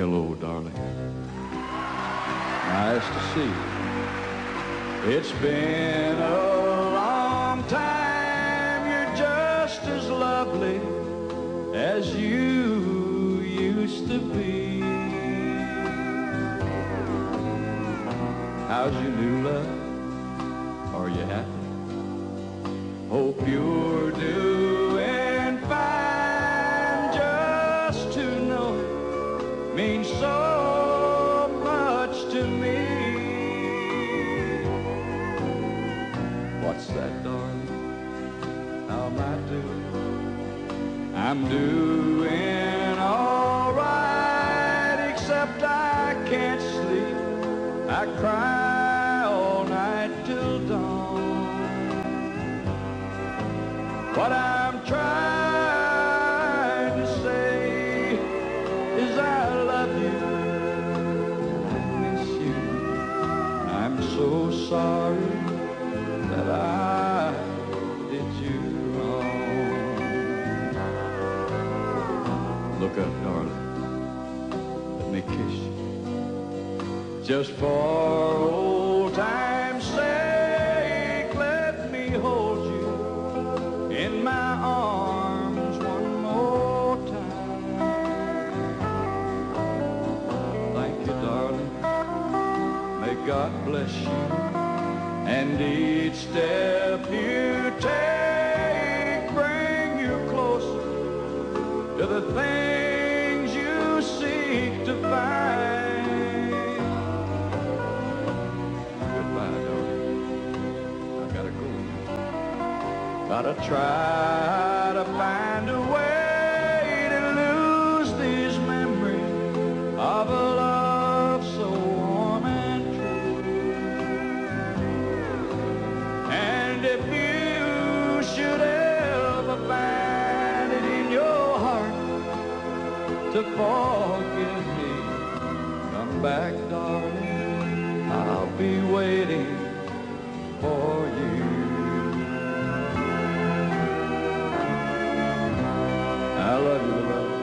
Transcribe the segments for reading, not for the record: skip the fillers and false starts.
Hello, darling. Nice to see you. It's been a long time. You're just as lovely as you used to be. How's your new love? Are you happy? Hope you're doing fine. Just to know it means so much to me. What's that, darling? How am I doing? I'm doing all right, except I can't sleep. I cry all night till dawn. What I'm trying to say is I love you, I miss you. I'm so sorry that I did you wrong. Look up, darling. Let me kiss you. Just for old time's sake, let me hold you in my arms one more time. Thank you, darling. May God bless you. And each step you take bring you closer to the things you seek to find. Gotta try to find a way to lose these memories of a love so warm and true. And if you should ever find it in your heart to forgive me, come back, darling, I'll be waiting for you. I love you, Loretta.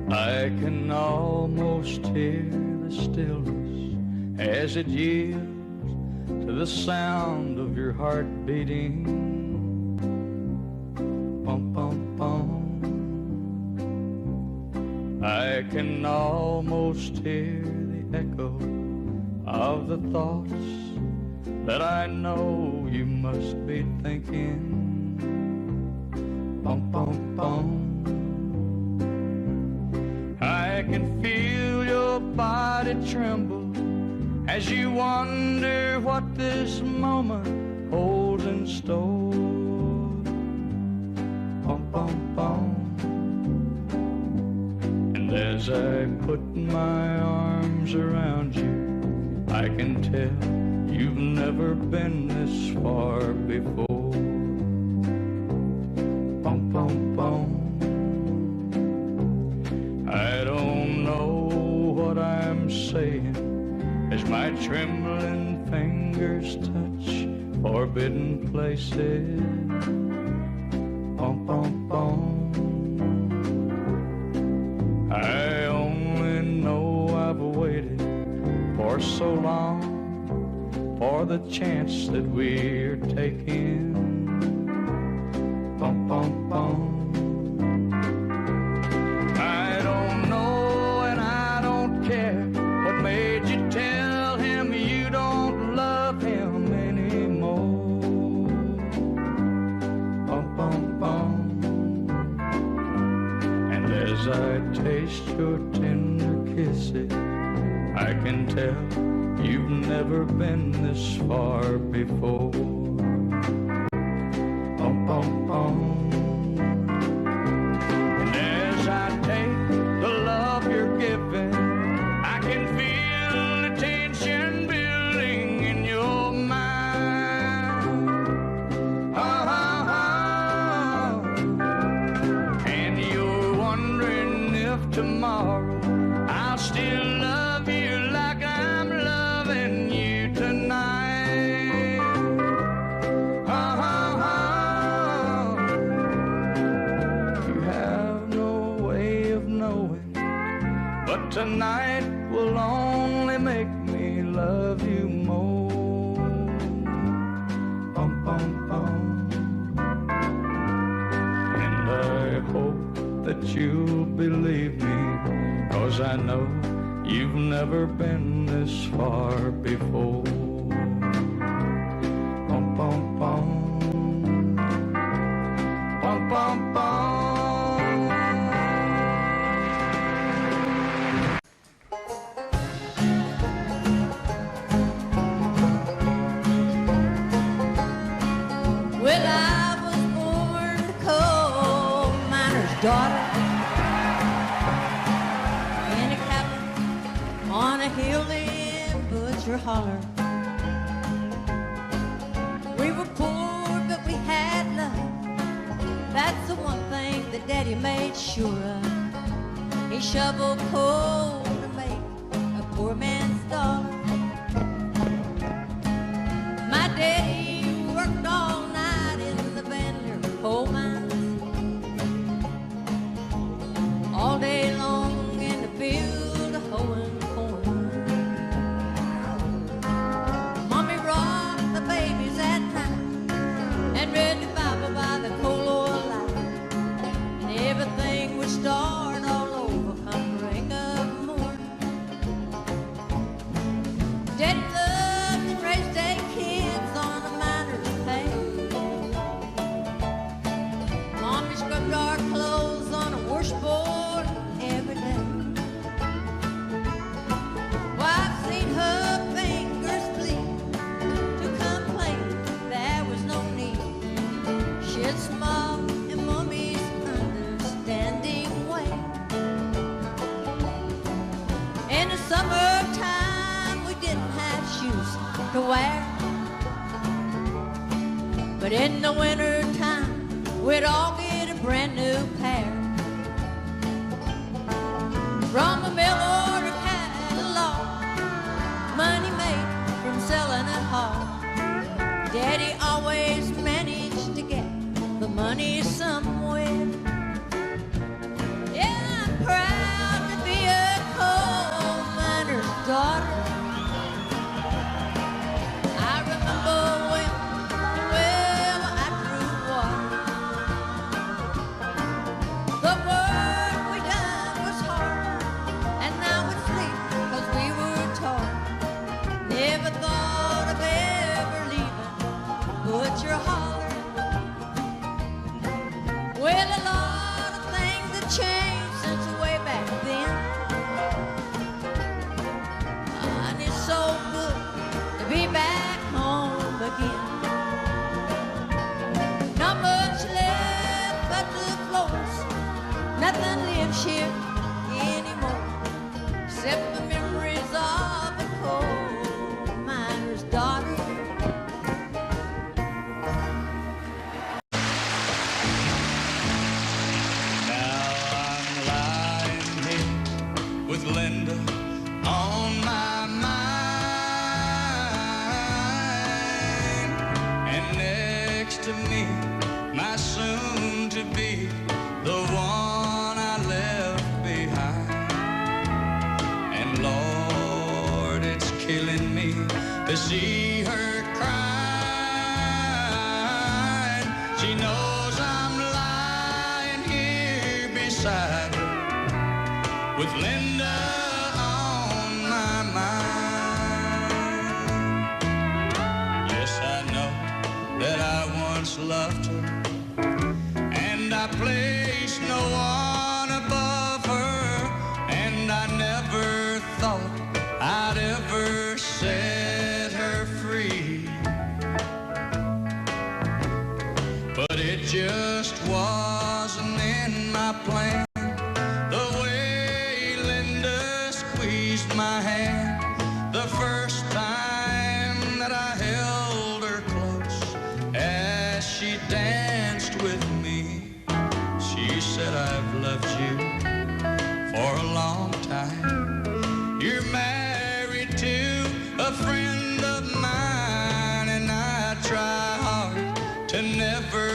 I can almost hear the stillness as it yields to the sound of your heart beating. Bum, bum, bum. I can almost hear the echo of the thoughts that I know you must be thinking. Bum, bum, bum. I can feel your body tremble as you wonder what this moment holds in store. Bum, bum, bum. And as I put my arms around you, I can tell you've never been this far before. Bum, bum, bum. I don't know what I'm saying as my trembling fingers touch forbidden places. Bum, bum, bum. I only know I've waited for so long for the chance that we're taking. Bum, bum, bum. I don't know and I don't care what made you tell him you don't love him anymore. Bum, bum, bum. And as I taste your tender kisses, I can tell you've never been this far before. Bum, bum, bum. And as I take the love you're giving, I can feel the tension building in your mind. And you're wondering if tomorrow I'll still love you like I'm loving you tonight. but tonight will only make me love you more. Bum, bum, bum. And I hope that you'll believe me, 'cause I know you've never been this far before. Bum, bum, bum. Bum, bum, bum. Well, I was born a coal miner's daughter in a cabin on a hill in Butcher Holler. We were poor, but we had love. That's the one thing that Daddy made sure of. He shoveled coal to make a poor man's dollar. My daddy worked all night in the Bandler coal mines, all day long in the field hoeing corn. Mommy rocked the babies at night and read the Bible by the coal oil light, and everything would start all over come break of morn. Daddy loved and raised 8 kids on a miner's pay. Mommy scrubbed our clothes on a washboard every day. Well, I've seen her fingers bleed to complain there was no need. She'd smile in Mommy's understanding way. In the summertime we didn't have shoes to wear, but in the wintertime we'd all get a brand new pair. From a mail order catalog, money made from selling at hall, Daddy always managed to get the money somewhere. Yeah, I'm proud to be a coal miner's daughter. I remember when, well, I drew water. The work we done was hard, and now we sleep 'cause we were taught. Never thought of ever leaving Butcher Holler. Well, a lot of things have changed since way back then, and it's so good to be back home again. Not much left but the floors, nothing lives here anymore except the memories of a coal miner's daughter. Now I'm lying here with Linda on my mind, and next to me, my soon-to-be, the one I left behind. And Lord, it's killing me to see her crying. She knows I'm lying here beside her with Linda on my mind. Yes, I know that I once loved her, and I placed no one above her, and I never thought I'd ever set her free. But it just wasn't in my plan, the way Linda squeezed my hand the first time that I held her close as she danced with me. She said, I've loved you for a long time. You're married to a friend of mine, and I try hard to never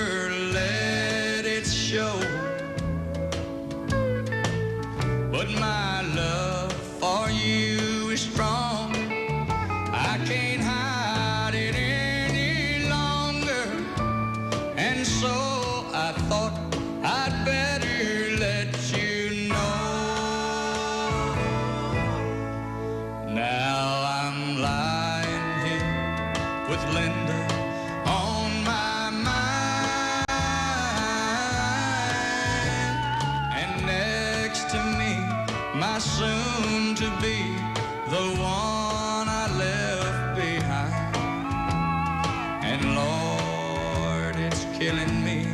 let it show. But my love soon to be the one I left behind. And Lord, it's killing me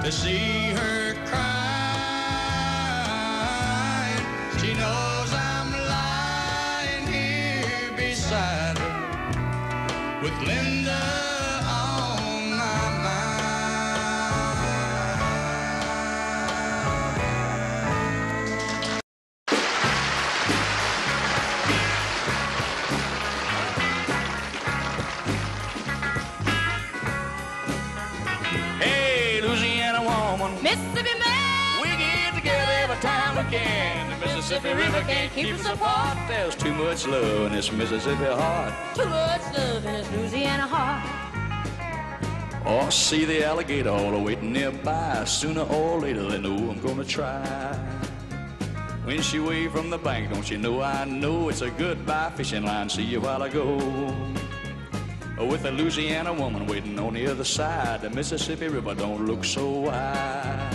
to see her crying. She knows I'm lying here beside her with Linda on my Mississippi man, we get together every time we can. The Mississippi River can't keep us apart. There's too much love in this Mississippi heart. too much love in this Louisiana heart. Oh, see the alligator all waiting nearby. Sooner or later they know I'm gonna try. When she waved from the bank, don't you know I know it's a goodbye fishing line. See you while I go. With a Louisiana woman waiting on the other side, the Mississippi River don't look so wide.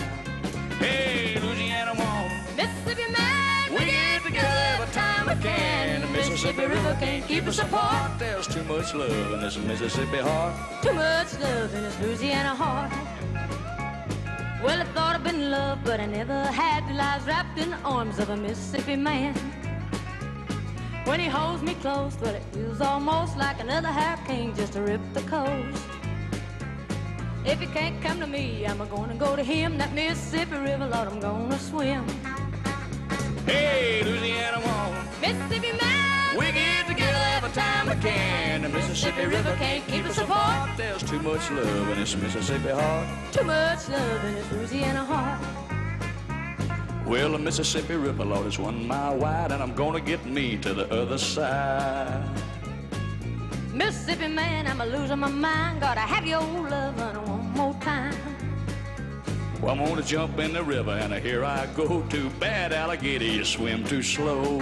Hey, Louisiana woman, Mississippi man, we get together every time we can. The Mississippi River can't keep us apart. There's too much love in this Mississippi heart. too much love in this Louisiana heart. Well, I thought I'd been in love, but I never had. The lives wrapped in the arms of a Mississippi man. When he holds me close, well, it feels almost like another hurricane just to rip the coast. If he can't come to me, I'm gonna go to him. That Mississippi River, Lord, I'm gonna swim. Hey, Louisiana woman, Mississippi man, we get together every time we can. The Mississippi River can't keep us apart. There's too much love in this Mississippi heart. too much love in this Louisiana heart. Well, the Mississippi River, Lord, is 1 mile wide, and I'm gonna get me to the other side. Mississippi man, I'm losing my mind. Gotta have your old love running one more time. Well, I'm gonna jump in the river, and here I go. Too bad, alligator, you swim too slow.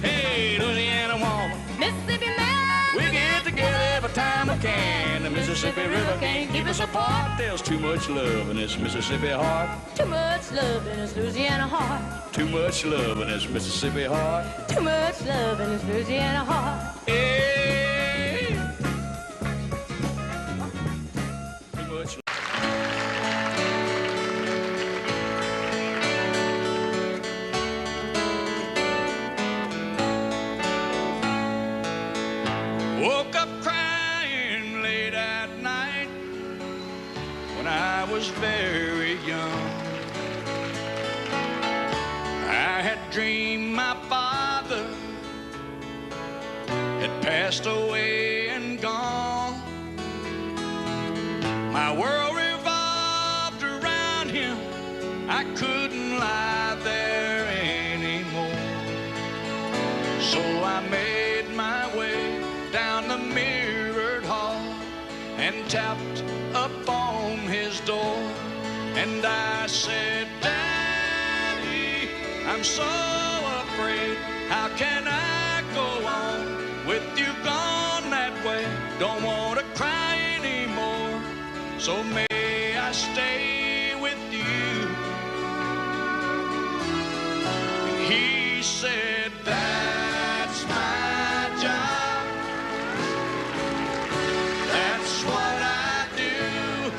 Hey, Louisiana woman, Mississippi man, we get together every time we can. The Mississippi River can't keep us apart. There's too much love in this Mississippi heart. too much love in this Louisiana heart. Too much love in this Mississippi heart. Too much love in this Louisiana heart. Hey. Too much love. Woke up crying late at night when I was very young. I had dreamed my father had passed away and gone. My world revolved around him. I couldn't lie there anymore. So I made my way down the mirrored hall and tapped upon his door. And I said, Daddy, I'm so afraid. How can I go on with you gone that way? Don't want to cry anymore, so may I stay with you? He said, that's my job. That's what I do.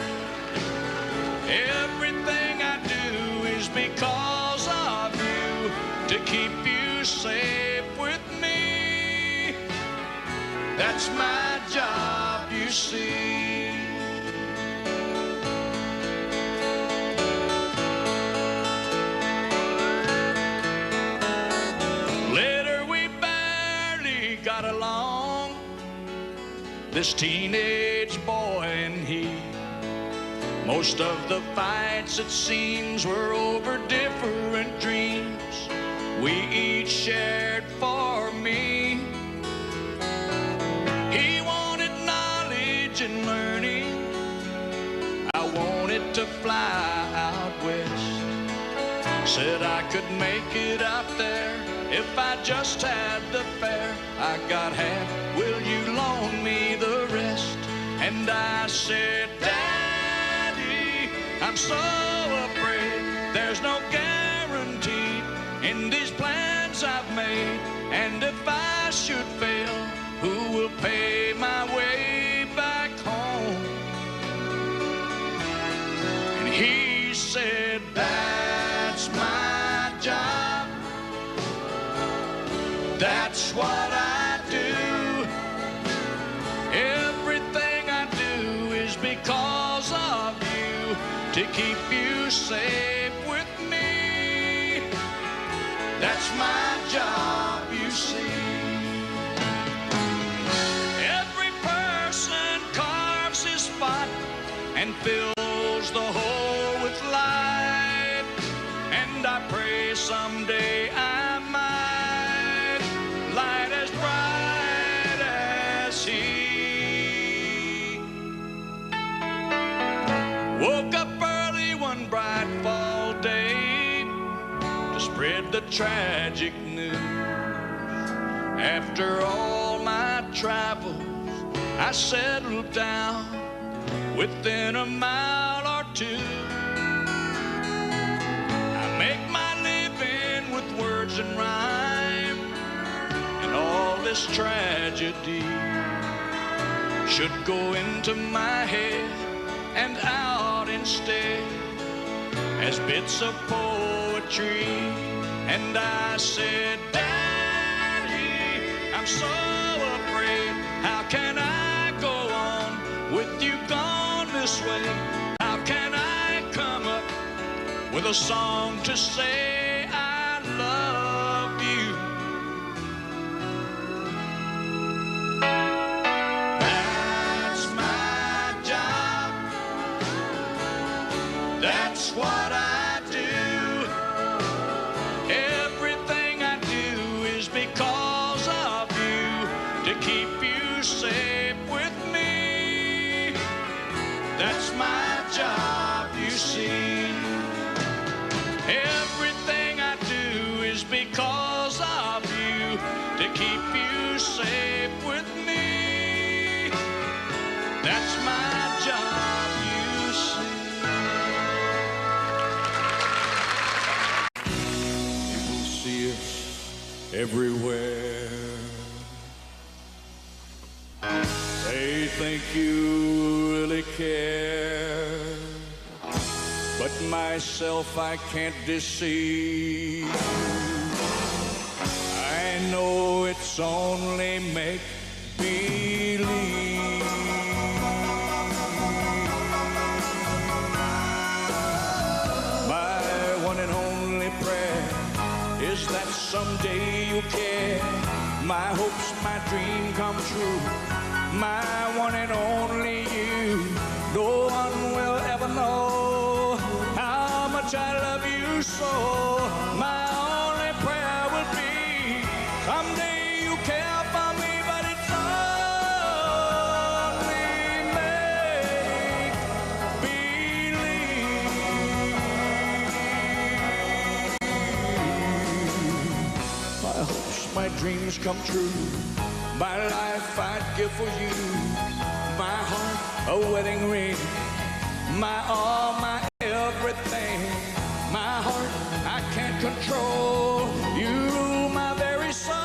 Everything I do is because of you, to keep you safe with me. That's my job, you see. Later we barely got along, this teenage boy and he. Most of the fights, it seems, were over different dreams we each shared for me. He wanted knowledge and learning. I wanted to fly out west. Said I could make it out there if I just had the fare. I got half, will you loan me the rest? And I said, Daddy, I'm so afraid there's no guarantee in these plans friends I've made, and if I should fail, who will pay my way back home? And he said, that's my job, that's what I do. Everything I do is because of you, to keep you safe with me. That's my job, you see. Every person carves his spot and fills the hole with light, and I pray someday I might light as bright as he. Woke up early one bright fall day to spread the tragic news. After all my travels, I settled down within a mile or two. I make my living with words and rhyme, and all this tragedy should go into my head and out instead as bits of poetry. And I said, Daddy, I'm so afraid. How can I go on with you gone this way? How can I come up with a song to say I love you? That's my job, that's what I do. Everything I do is because of you, to keep you safe with me. That's my job, you see. Everything I do is because of you, to keep you safe with me. That's my job, you see. You can see us everywhere. They think you really care, but myself I can't deceive. I know it's only make-believe. My one and only prayer is that someday you'll care. My hopes, my dream come true. My one and only you. No one will ever know how much I love you so. My only prayer will be someday you care for me, but it's only make-believe. My hopes, my dreams come true. My life I'd give for you. My heart, a wedding ring. My all, my everything. My heart, I can't control. You rule my very soul.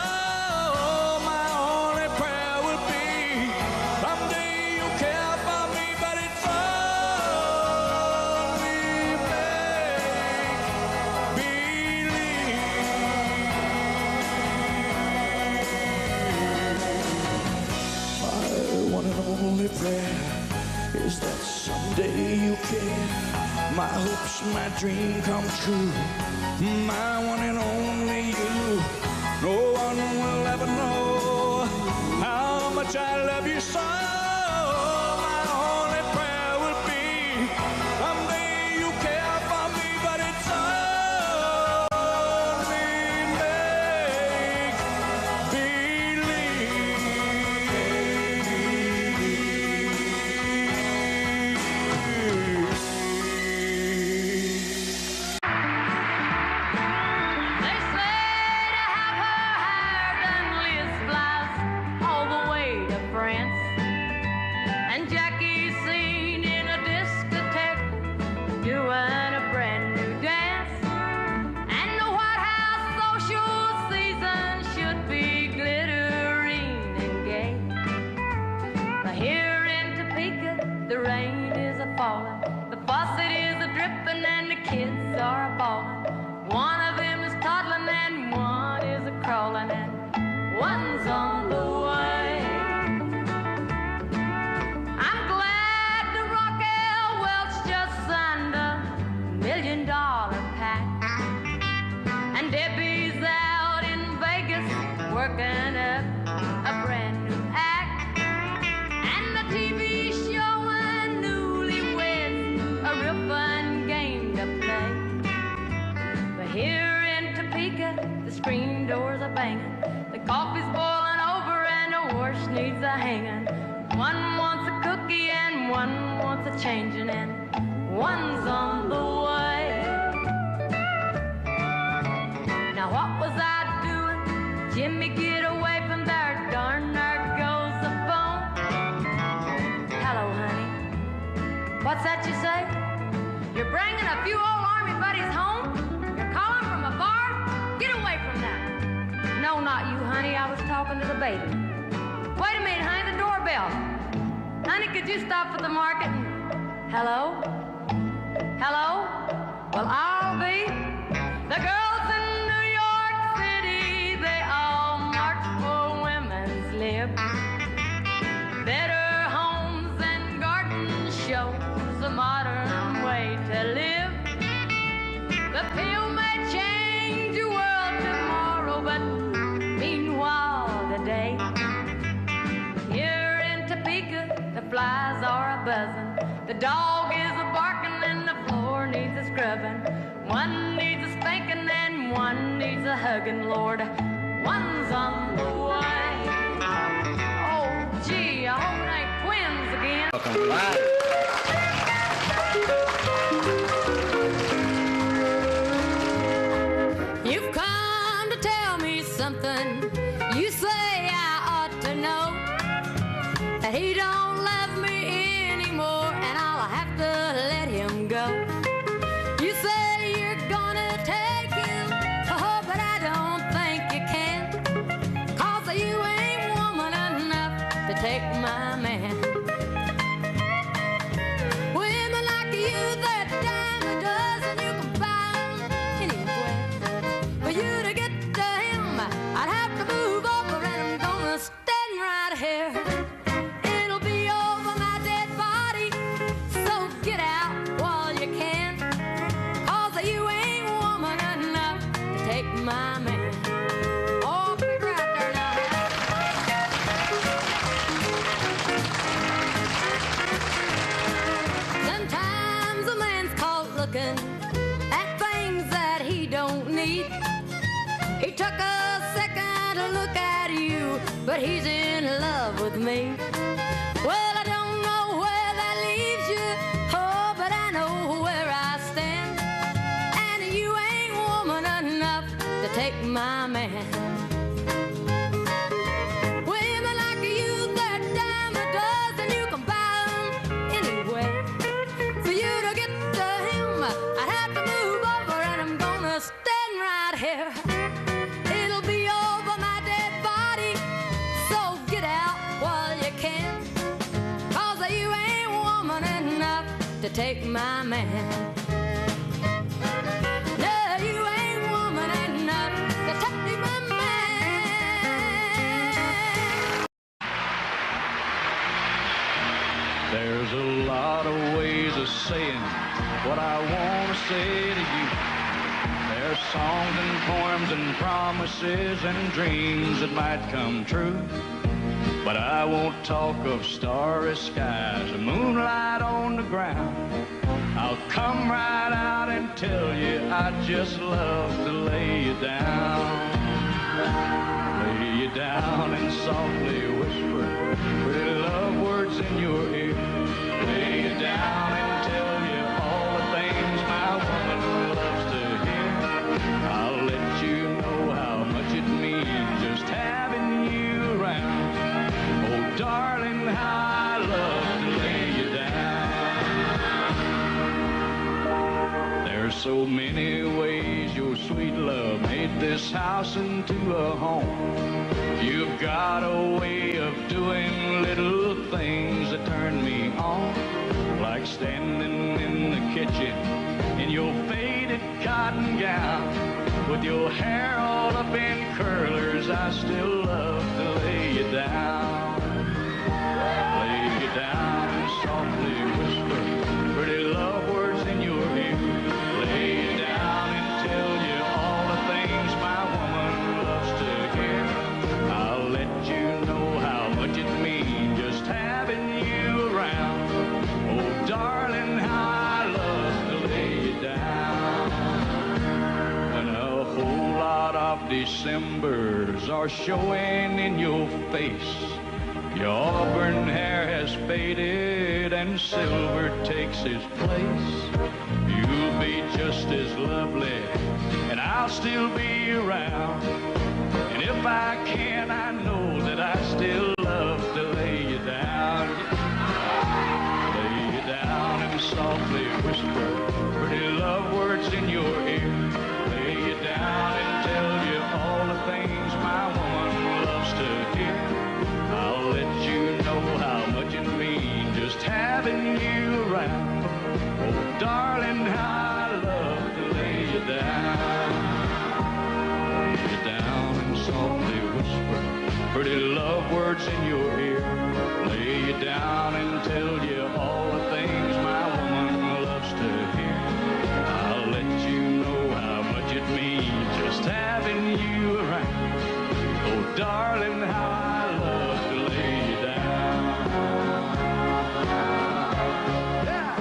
My only prayer will be someday you care for me, but it's only make-believe. My one and only prayer is that someday you care. My hopes, my dream come true. My one and only you. No one will ever know how much I love you so. My only prayer will be someday you care for me, but it's only They say one's on the way. I'm glad the Rockwell Welch just signed a $1 million pact, and Debbie's out in Vegas working up a brand new act, and the TV showing newlyweds a real fun game to play. But here in Topeka, the screen doors are banging, the coffee's boiling over, and the wash needs a hanging. One wants a cookie and one wants a changing, and one's on the way. Now what was I doing? Jimmy, get away from there, darn, there goes the phone. Hello, honey. What's that you say? You're bringing a few old army buddies home? You're calling from a bar? Get away from that. No, not you, honey. I was talking to the baby. Wait a minute, honey, the doorbell. Honey, could you stop at the market and... Hello? Hello? Well, I'll be. The girls in New York City, they all march for women's lib. Better homes and garden shows, a modern way to live. The pill may change the world tomorrow, but meanwhile today, here in Topeka, the flies are a-buzzing, the dog is a-barking, and the floor needs a scrubbing. One needs a spanking and one needs a hugging, Lord. One's on the way. Oh, gee, I hope it ain't twins again. You've come to tell me something. You say I ought to know that he don't love me anymore, and I'll have to let him go. You say you're gonna take him, oh, but I don't think you can, 'cause you ain't woman enough to take my man. Women like you, they're a dime a dozen, you can buy them anywhere. For you to get to him, I'd have to move over, and I'm gonna stand right here. It'll be over my dead body, so get out while you can, 'cause you ain't woman enough to take my man. Oh, be right there now. Sometimes a man's caught looking at things that he don't need. He took a second to look at you, but he's in love with me. Well, I don't know where that leaves you, oh, but I know where I stand, and you ain't woman enough to take my man. Women like you, they're a dime a dozen, you can buy them anywhere. For you to get to him, I'd have to move over, and I'm gonna stand right here. It'll be over my dead body, so get out while you can, 'cause you ain't woman enough to take my man. No, you ain't woman enough to take my man. There's a lot of ways of saying what I want to say to you. There's songs and poems and promises and dreams that might come true. But I won't talk of starry skies or moonlight on the ground. I'll come right out and tell you I'd just love to lay you down. Lay you down and softly whisper pretty love words in your ear. Lay you down and tell you all the things my woman loves to hear. I'll let you know how much it means just having you around. Oh, darling, how I love to lay you down. There's so many ways your sweet love made this house into a home. You've got a way of doing little things that turn me on, like standing in the kitchen in your faded cotton gown, with your hair all up in curlers. I still love to lay down. Lay you down and softly whisper pretty love words in your ear. Lay you down and tell you all the things my woman loves to hear. I'll let you know how much it means just having you around. Oh, darling, how I love to lay you down. And a whole lot of Decembers are showing in your face. Your auburn hair has faded and silver takes its place. You'll be just as lovely and I'll still be around. And if I can, I know that I still love to lay you down. Lay you down and softly whisper pretty love words in your ear. Lay you down and tell you all the things my woman loves to hear. I'll let you know how much it means just having you around. Oh, darling, how I love to lay you down. Lay you down and softly whisper pretty love words in your ear. Lay you down and tell you all the things my woman loves to hear. I'll let you know how much it means just having you around. Oh, darling, how I love to lay you down. Yeah.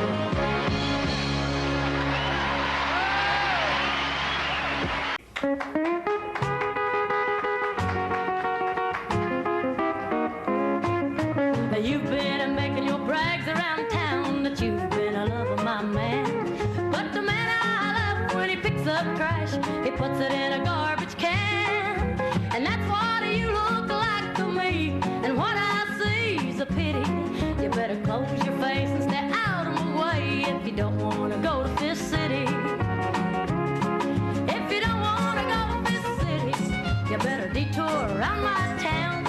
You've been making your brags around town that you've been a love of my man. But the man I love, when he picks up trash, he puts it in a garbage can. And that's what you look like to me. And what I see is a pity. You better close your face and stay out of my way if you don't want to go to Fifth City. If you don't want to go to Fifth City, you better detour around my town.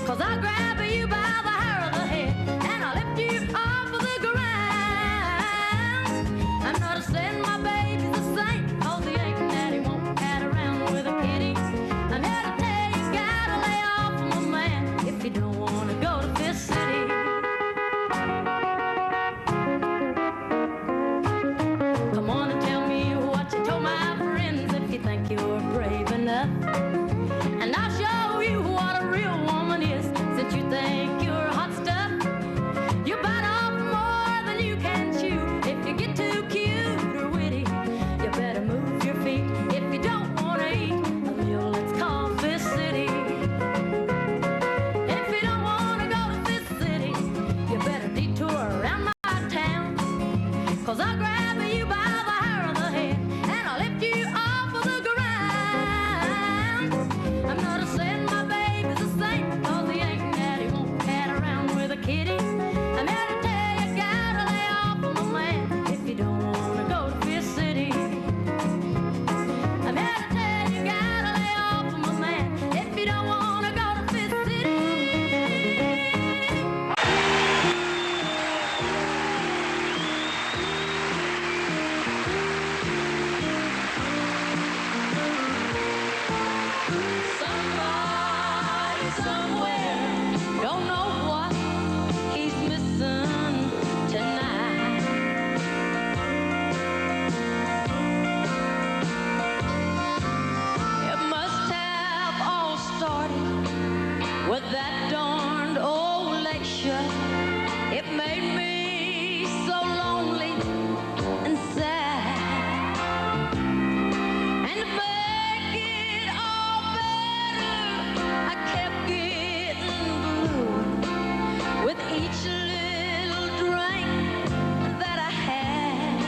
'Cause I'll grab you by the hair of the head and I'll lift you off of the ground. I'm not saying my baby's a saint, 'cause he ain't that he won't cat around with a kitty. I'm here to tell you, gotta lay off of my man if you don't want to go to Fifth City. Come on and tell me what you told my friends if you think you're brave enough. And I'll show you what a real woman is, since you think you're hot stuff. You bite off more than you can chew. If you get too cute or witty, you better move your feet. If you don't want to eat a meal that's called Fifth City. If you don't want to go to Fifth City, you better detour around my town. 'Cause I'll grab you by the hair of the head and I'll lift you off of the ground. I'm not saying my baby's a saint, 'cause he ain't that he won't cat around with a kitty. I'm here to tell you, gotta lay off of my man if you don't want to go to Fifth City. I'm here to tell you, gotta lay off of my man if you don't want to go to Fifth City. Somebody somewhere don't know what he's missing tonight. It must have all started with that darned old lecture. It made me so lonely and sad. And to make it all better, I kept getting blue with each little drink that I had.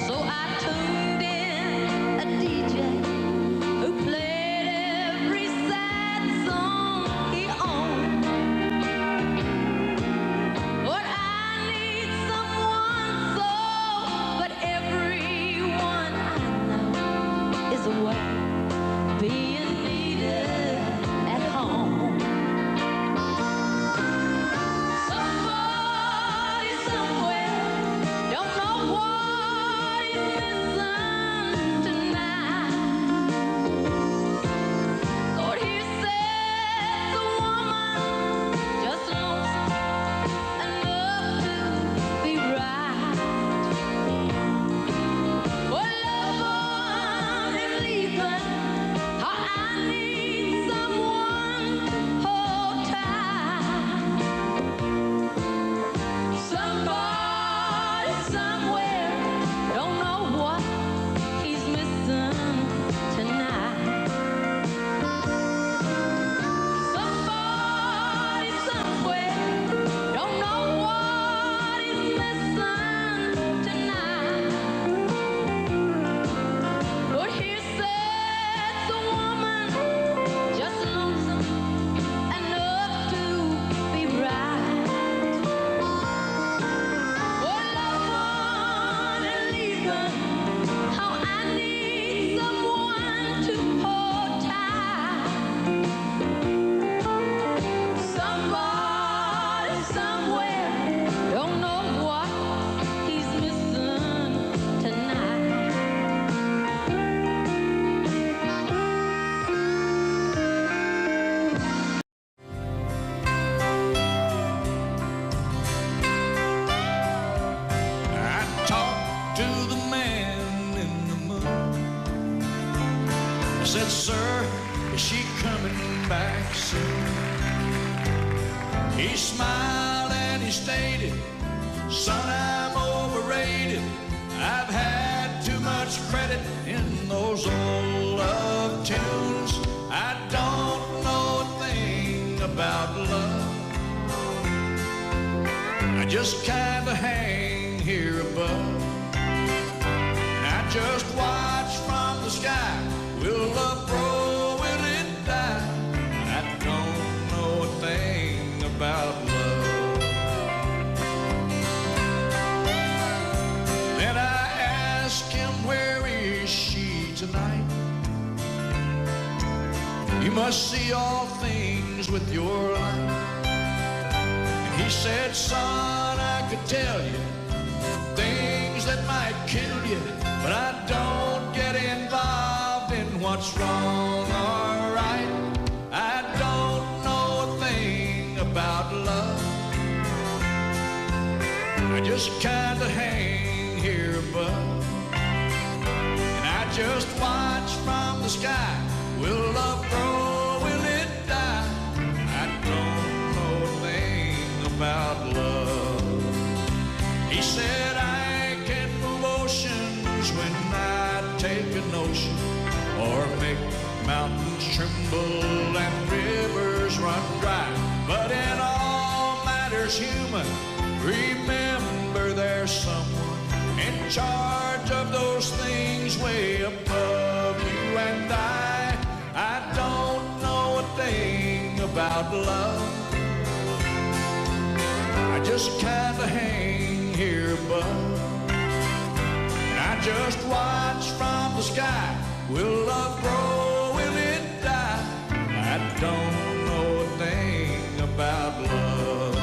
So I tuned in a DJ who played every sad song he owned. sir, is she coming back soon? He smiled and he stated, son, I'm overrated. I've had too much credit in those old love tunes. I don't know a thing about love. I just kinda hang here above, and I just watch from the sky. Will love grow, will it die? I don't know a thing about love. Then I ask him, where is she tonight? You must see all things with your light. He said, son, I could tell you things that might kill you, but I don't get involved in what's wrong or right. I don't know a thing about love. I just kinda hang here above, and I just watch from the sky. Will love grow, will it die? I don't know a thing about love. He said, I can move oceans when I take a notion, or make mountains tremble and rivers run dry. But in all matters human, remember there's someone in charge of those things way above you and I. I don't know a thing about love. I just kinda hang here above, and I just watch from the sky. Will love grow, will it die? I don't know a thing about love.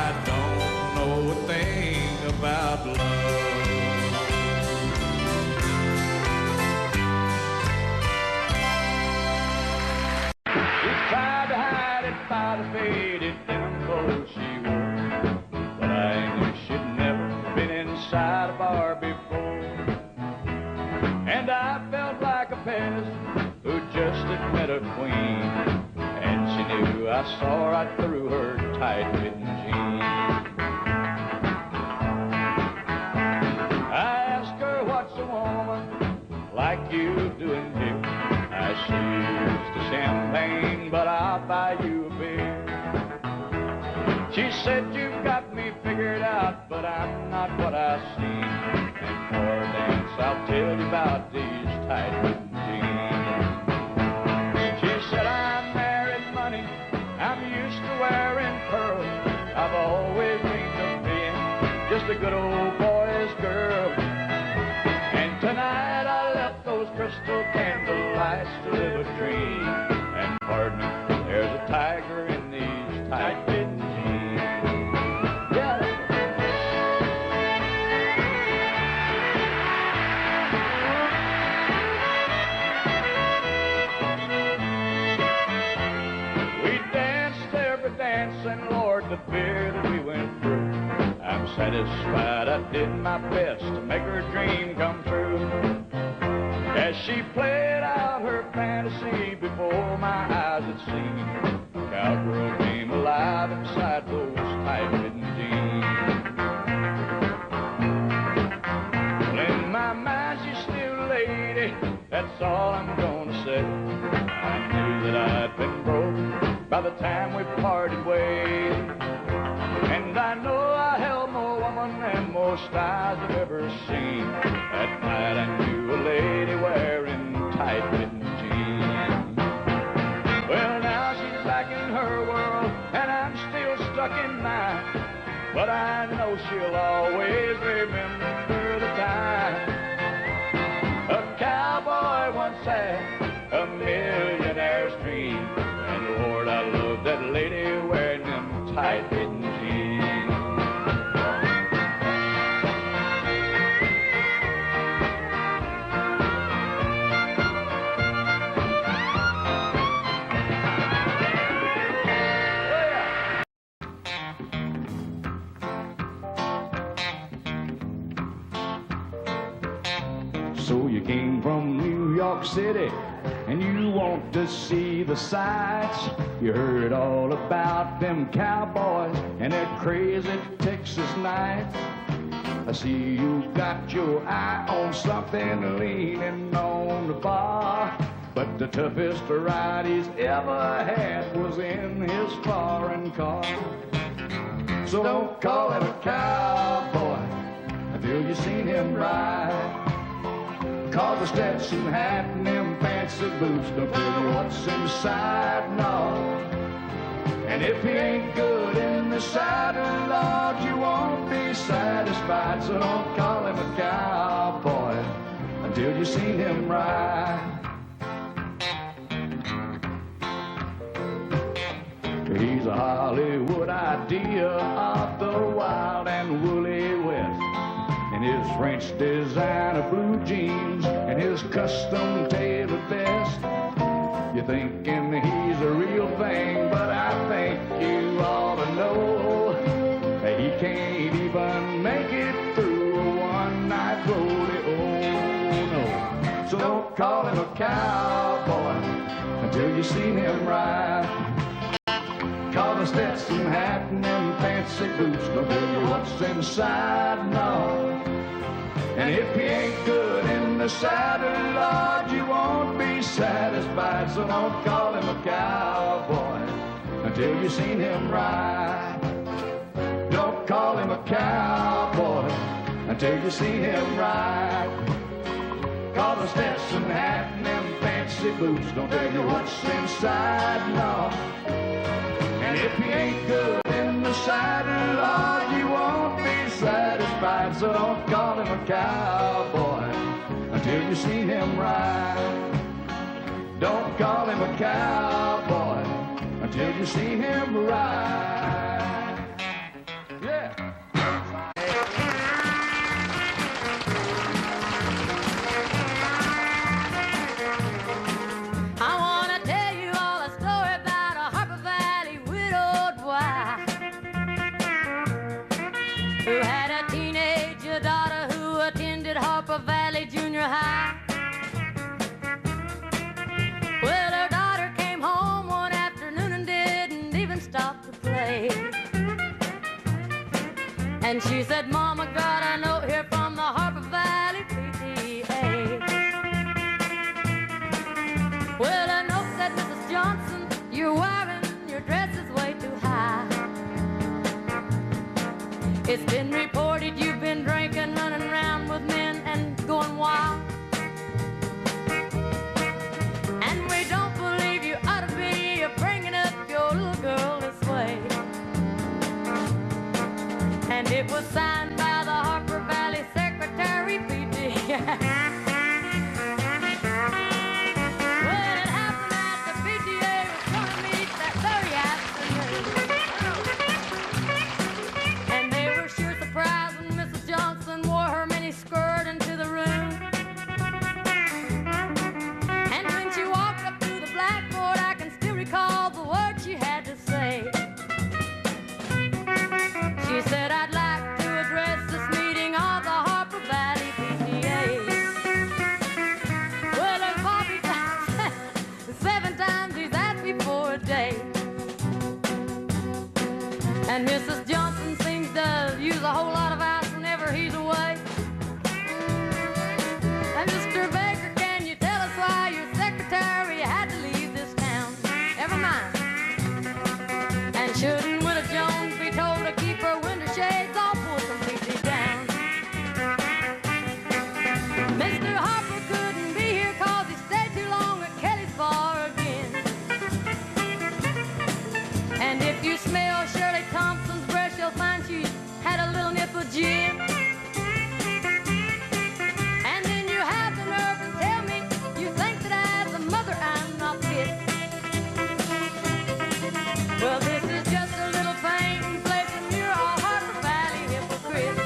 I don't know a thing about love. Tried to hide it by the faded denim clothes she wore, but I knew she'd never been inside a bar before. And I felt like a peasant who just had met a queen, and she knew I saw right through her tight-fitting jeans. I asked her, what's a woman like you doing here? I used to champagne, but I'll buy you a beer. She said, you've got me figured out, but I'm not what I seem. And for a dance, I'll tell you about these tight-fitting jeans. She said, I married money, I'm used to wearing pearls. I've always dreamed of being just a good old boy's girl. And tonight I left those crystal candle lights to live a dream. And pardon me, there's a tiger in these tight-fitting jeans. Yeah. We danced every dance, and Lord, the fear that we went through. I'm satisfied I did my best to make her dream come true. As she played out her fantasy before my eyes had seen, the cowgirl came alive inside those tight-fitting jeans. Well, in my mind she's still a lady, that's all I'm gonna say. I knew that I'd been broke by the time we parted ways, and I know I held more woman than most eyes I've ever seen. That night I knew a lady wearing tight-fitting jeans. Well, now she's back in her world, and I'm still stuck in mine. But I know she'll always remember the time a cowboy once had a millionaire's dream. And Lord, I love that lady wearing them tight-fitting jeans. York City and you want to see the sights, you heard all about them cowboys and their crazy Texas nights. I see you got your eye on something leaning on the bar, but the toughest ride he's ever had was in his foreign car. So don't call him a cowboy until you seen him ride, 'cause the Stetson hat and them fancy boots don't tell you what's inside, no. And if he ain't good in the saddle, Lord, you won't be satisfied. So don't call him a cowboy until you seen him ride. He's a Hollywood idea of the wild and woolly West, and his French designer blue jeans and his custom tailored vest. You're thinking he's a real thing, but I think you ought to know that he can't even make it through a one-night rodeo. No, so don't call him a cowboy until you seen him ride, 'cause the Stetson hat and them fancy boots don't tell you what's inside, no. And if he ain't good in the saddle, Lord, you won't be satisfied. So don't call him a cowboy until you seen him ride. Don't call him a cowboy until you seen him ride, 'cause the Stetson hat and them fancy boots don't tell you what's inside, no. And if he ain't good in the saddle, Lord, you won't be satisfied. So don't call him a cowboy until you see him ride. Don't call him a cowboy until you see him ride. Yeah. Who had a teenager daughter who attended Harper Valley Junior High. Well, her daughter came home one afternoon and didn't even stop to play. And she said, Mama, got a note here from the Harper Valley PTA. Well, a note said, Mrs. Johnson, you're wearing your dress is way too high. It's been reported you've been drinking, running around with men and going wild. And we don't believe you ought to be bringing up your little girl this way. And it was signed by the Harper Valley Secretary PTA. Well, it happened that the PTA was going to meet that very afternoon. And they were sure surprised when Mrs. Johnson wore her mini skirt into the room. And when she walked up to the blackboard, I can still recall the words she had to say. She said, I'd like to address this meeting of the Harper Valley PTA. Well, her papi 7 times he's asked me for a date. And Mrs. Johnson seems to use a whole lot of ice whenever he's away. And Mr. Baker, can you tell us why your secretary had to leave this town? Never mind. And shouldn't Widow Jones be told to keep her window shades all pulled completely down? Mr. Harper couldn't be here 'cause he stayed too long at Kelly's bar again. And if you smell Shirley Thompson's breath, you'll find she had a little nip of gin. And then you have the nerve to tell me you think that as a mother I'm not fit. Well, this is just a little pain play from your all Harper Valley hypocrite.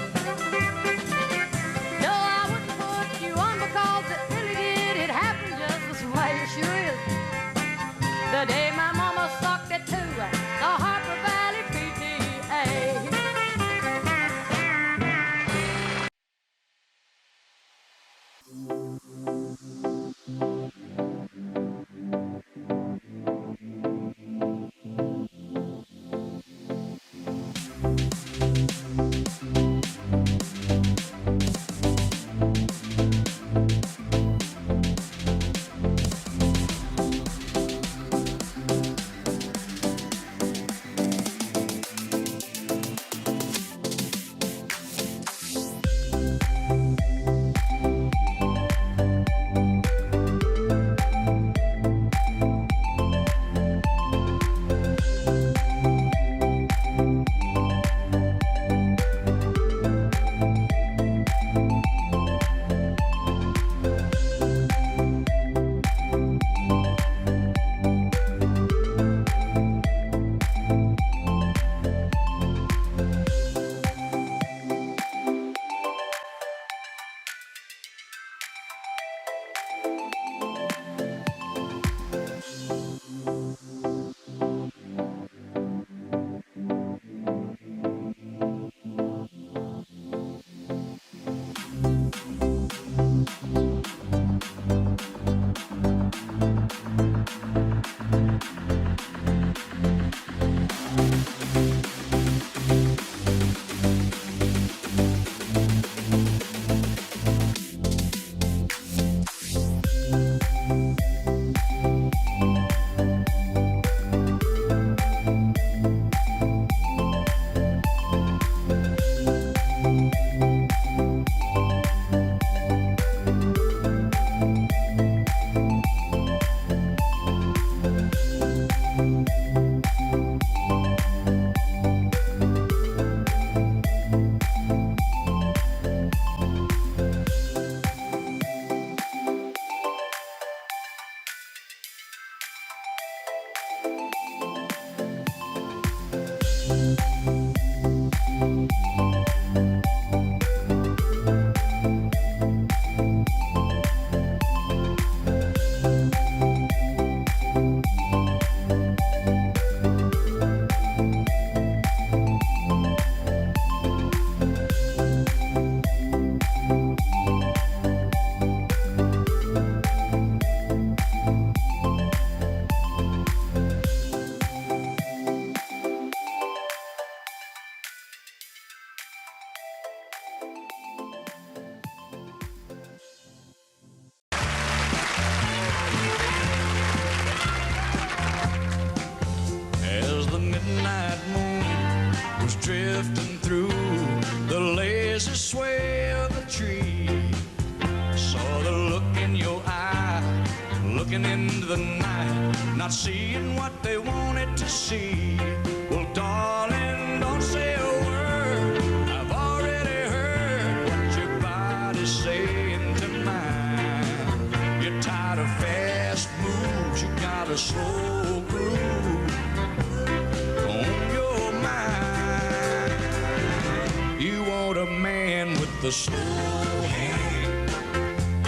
No, I wouldn't put you on because it really did. It happened just this way, it sure is. The day my mama sucked it to the Harper Valley PTA. Drifting through the lazy sway of the tree, saw the look in your eye, looking into the night, not seeing what they wanted to see. Well, darling, don't say a word, I've already heard what your body's saying to mine. You're tired of fast moves, you got a slow groove on your mind. You want a man with a slow hand.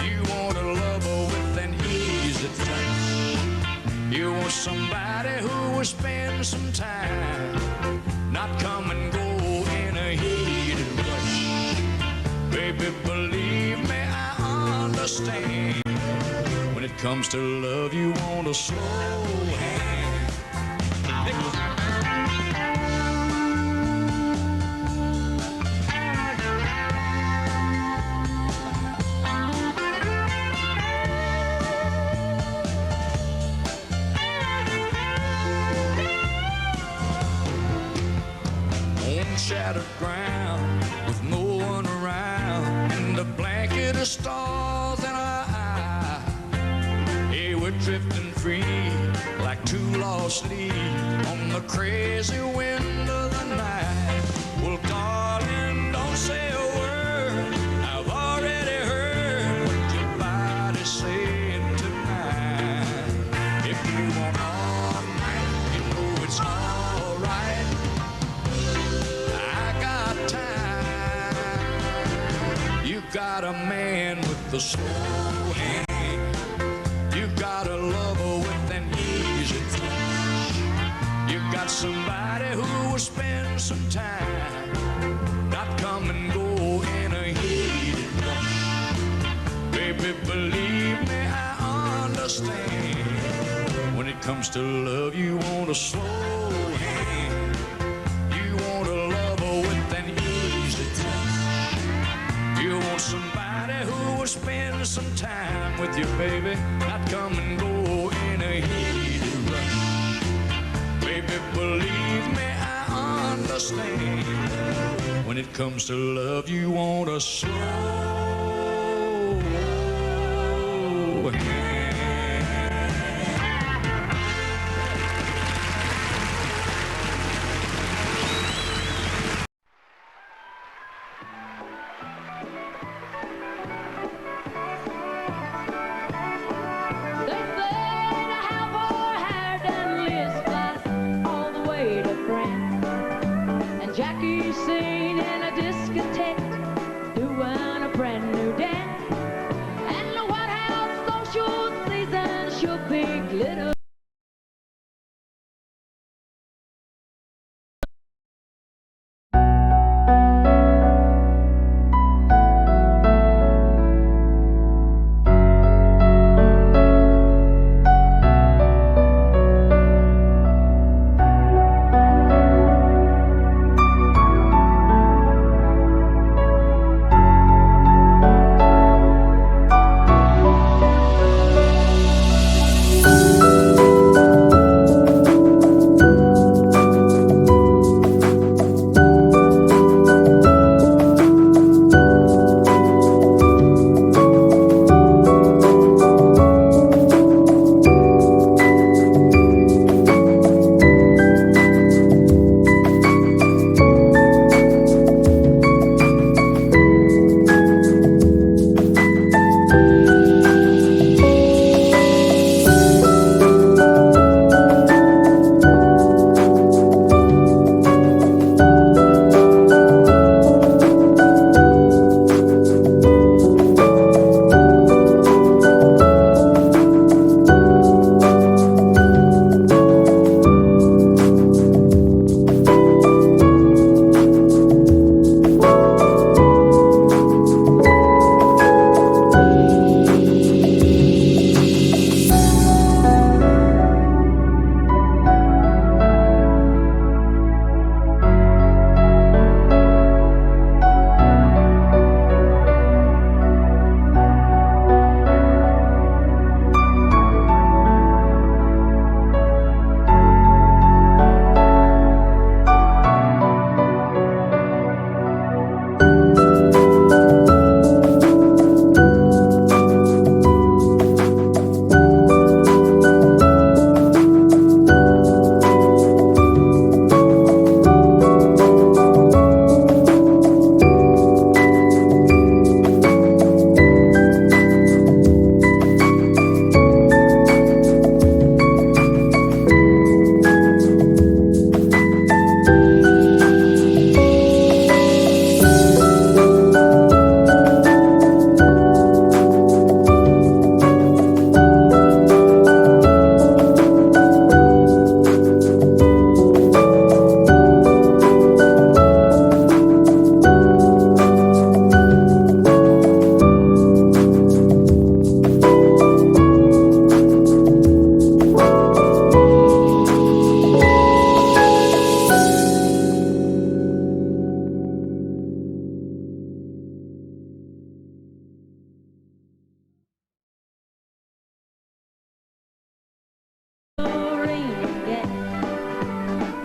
You want a lover with an easy touch. You want somebody who will spend some time, not come and go in a heated rush. Baby, believe me, I understand. When it comes to love, you want a slow hand. Shattered ground with no one around, and a blanket of stars in our eye. Hey, we're drifting free like two lost leaves on the crazy wind of the night. Well, darling, don't say a word, I've already heard what your body's saying tonight. If you want all night, you know it's all right. You got a man with a slow hand. You got a lover with an easy touch. You got somebody who will spend some time, not come and go in a heated rush. Baby, believe me, I understand. When it comes to love, you want a slow hand. You want a lover with an easy touch. You want somebody who will spend some time with you, baby, not come and go in a heated rush. Baby, believe me, I understand. When it comes to love, you want a slow hand.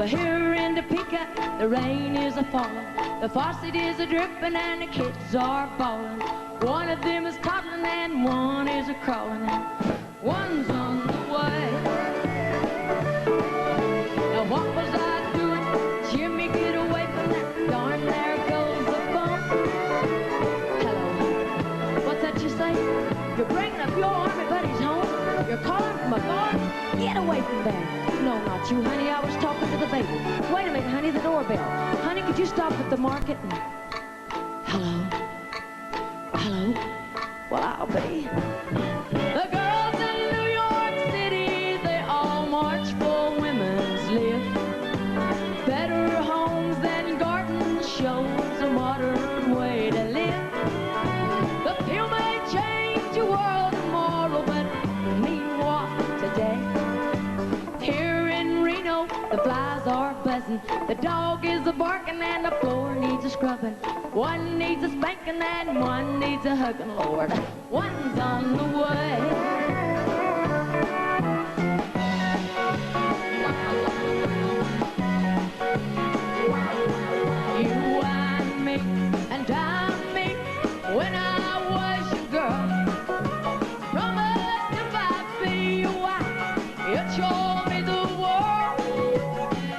Here in Topeka, the rain is a-falling, the faucet is a-dripping, and the kids are bawling. One of them is toddling and one is a-crawling, and one's on the way. Now what was I doing? Jimmy, get away from there. Darn, there goes the bump. Hello. What's that you say? You're bringing up your army buddies home? You're calling from a farm? Get away from there. No, not you, honey. I was talking to the baby. Wait a minute, honey, the doorbell. Honey, could you stop at the market and... Hello? Hello? Well, I'll be. The girls in New York City, they all march for women's lift. Better homes than garden shows, a modern way to live. The pill may change your world tomorrow, but mean what today? Here in Reno, the flies are buzzing, the dog is a-barking, and the floor needs a scrubbing. One needs a spanking and one needs a hugging, Lord. One's on the way. You and me and I'm me when I was your girl. Promised if I'd be your wife, you'd show me the world.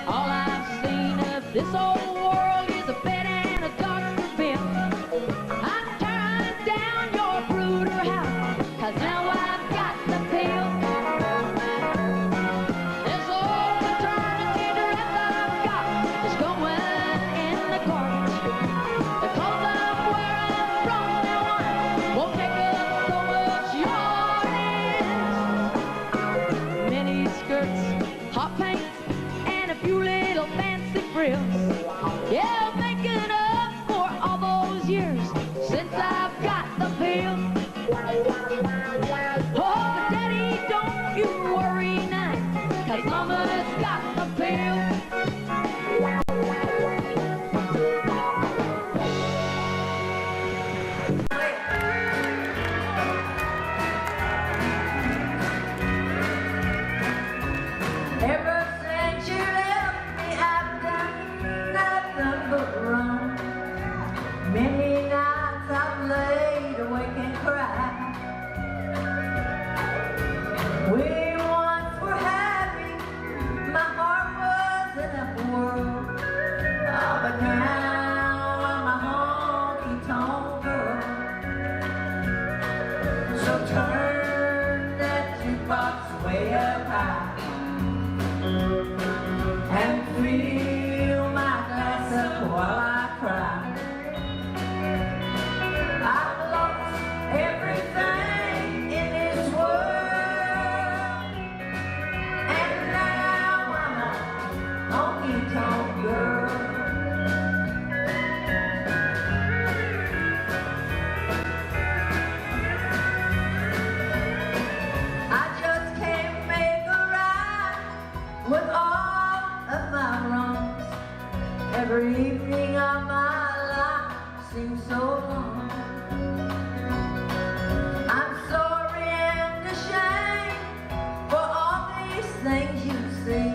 All I've seen of this old world is a bed and a doctor bill. I'm tearing down your brooder house, 'cause now I've got the pill. This old maternity dress I've got is going in the garbage. The clothes I'm wearing from now on won't take up so much yardage. Mini skirts, hot pants, and a few little fancy frills. Yeah, making up for all those years since I've got the pill. Oh, but Daddy, don't you worry now, 'cause Mama's got the pill. Ever since you left me, I've done nothing but run. Many nights I've laid awake and cried. We once were happy, my heart was in a world. Oh, but now I'm a honky-tonk girl. So turn that jukebox way up high and fill my glass up while I cry. I've lost everything in this world, and now I'm a honky-tonk girl. I just can't make a right with all of my wrongs. Every evening of my life seems so long. I'm sorry and ashamed for all these things you see.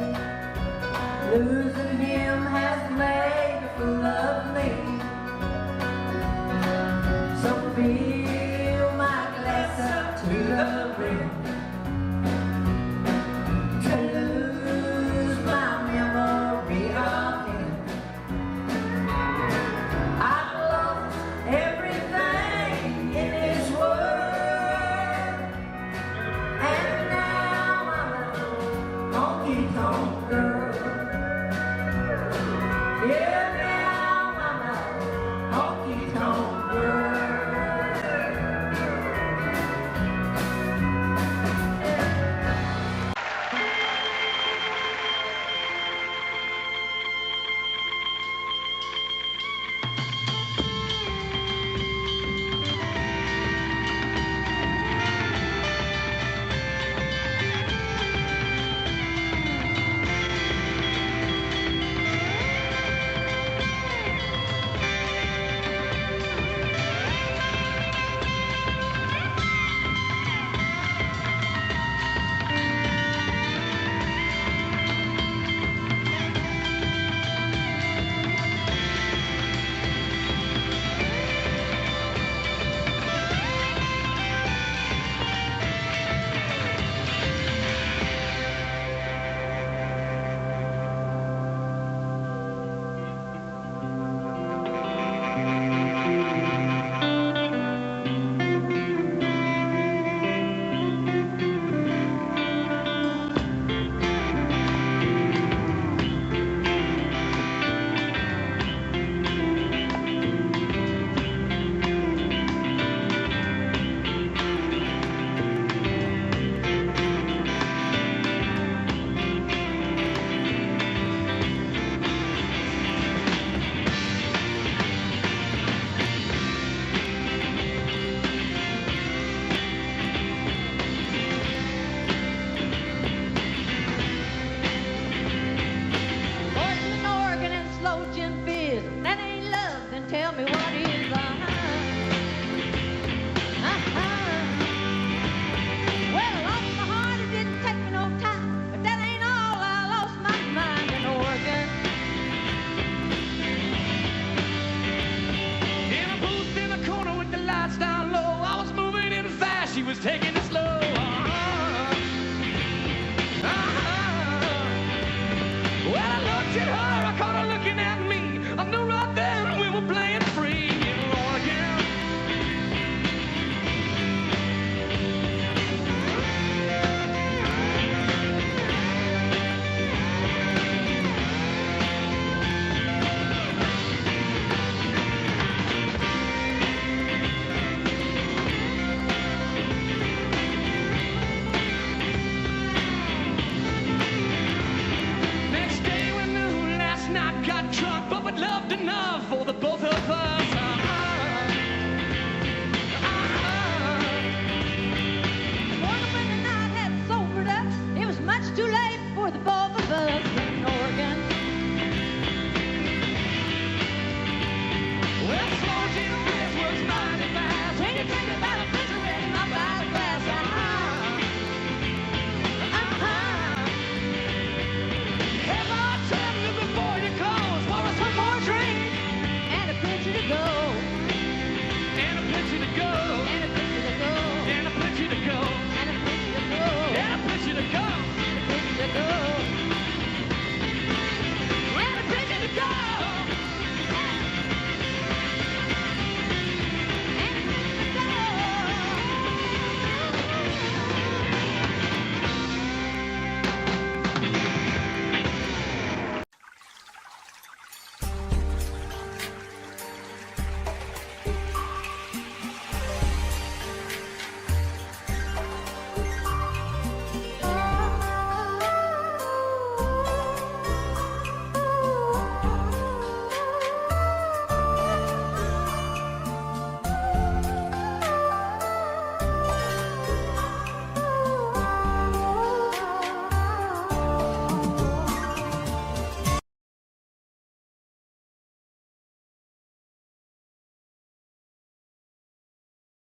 Losing him has made a fool of me. So fill my glass up to the brim to lose my memory of him. I've lost everything in this world, and now I'm a honky-tonk girl. Yeah, now I'm a honky-tonk girl. enough for the both